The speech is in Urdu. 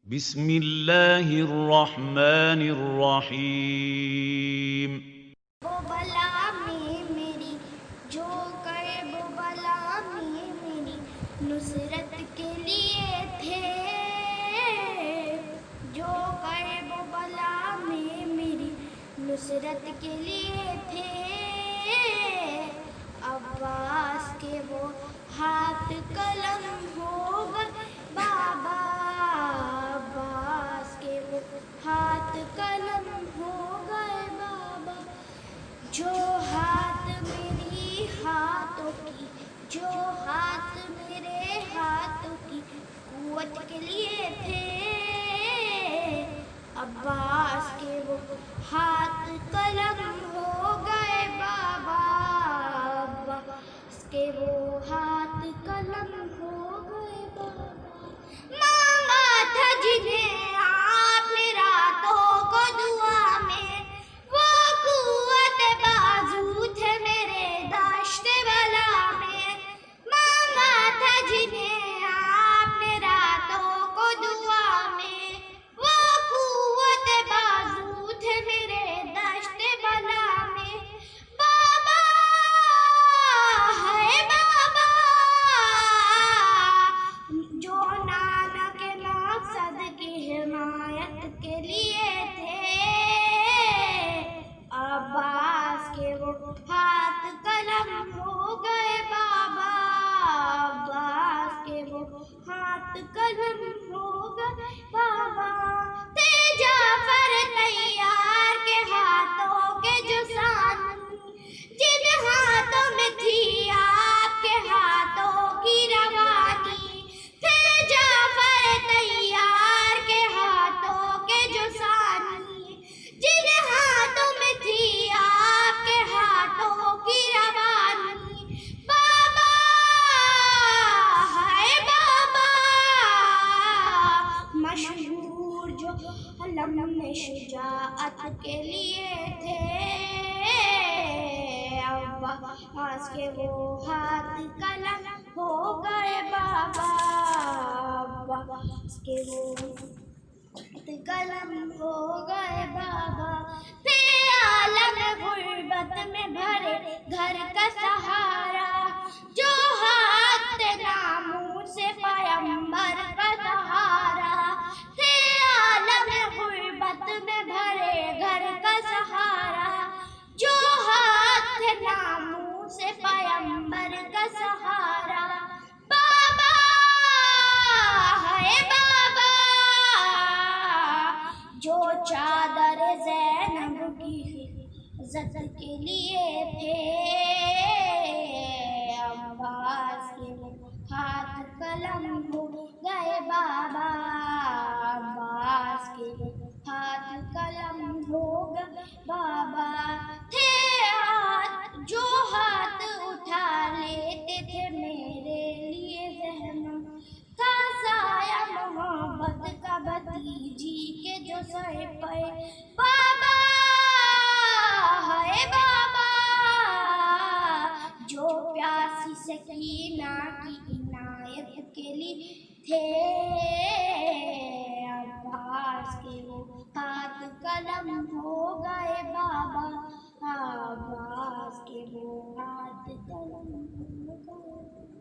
بسم اللہ الرحمن الرحیم۔ وہ بلا میں میری جو کرے وہ بلا میں میری نصرت کے لیے تھے، جو کرے وہ بلا میں میری نصرت کے لیے تھے، عباس کے وہ ہاتھ قلم ہو گئے بابا، عباس کے وہ ہاتھ قلم ہو گئے بابا، جو ہاتھ میری ہاتھوں کی، جو ہاتھ میرے ہاتھوں کی قوت کے لیے تھے، عباس کے وہ ہاتھ قلم ہو گئے بابا، عباس کے وہ ہاتھ قلم ہو گئے بابا، مانگا تھا جنہیں آپ نے راتوں کو دعا میں، وہ قوت بازو تھے میرے داشت بلا میں، مانگا تھا جنہیں آپ نے راتوں کو دعا میں، وہ قوت بازو تھے میرے داشت بلا میں، بابا ہے بابا، جو نانا کے مقصد کی حمایت کے لیے تھے، عباس کے وہ ہاتھ قلم ہو گئے بابا، عباس کے وہ ہاتھ قلم ہو گئے بابا، تھے جعفر تیار کے ہاتھوں کے جو سانی، جن ہاتھوں میں تھی آپ کے ہاتھوں کی روانی، تھے جعفر تیار کے ہاتھوں کے جو سانی، جن ہاتھوں میں تھی آپ کے ہاتھوں کی روانی، بابا ہے بابا، مشہور جو علم شجاعت کے لیے تھے، عباس کے وہ ہاتھ قلم ہو گئے بابا، عباس کے وہ قلم ہو گئے بابا، تھے عالم غربت میں بھرے گھر کا سہارا، جو ہاتھ ناموس سے پیمبر کا سہارا، تھے عالم غربت میں بھرے گھر کا سہارا، جو ہاتھ ناموس سے پیمبر کا سہارا، بابا ہے بابا، جو چادر زینب کی عزت کے لیے تھے، عباس کے وہ ہاتھ قلم ہو گئے بابا، عباس کے وہ ہاتھ قلم ہو گئے بابا، تھے جو ہاتھ اٹھا لیتے تھے میرے لیے ذہن کا سایہ محبت کا بھتیجی کے جو سر پہ بابا ہے بابا، جو پیاسی سکینہ کی عنایت کے لیے تھے، عباس کے وہ ہاتھ قلم ہو گئے بابا، عباس کے وہ ہاتھ قلم ہو گئے۔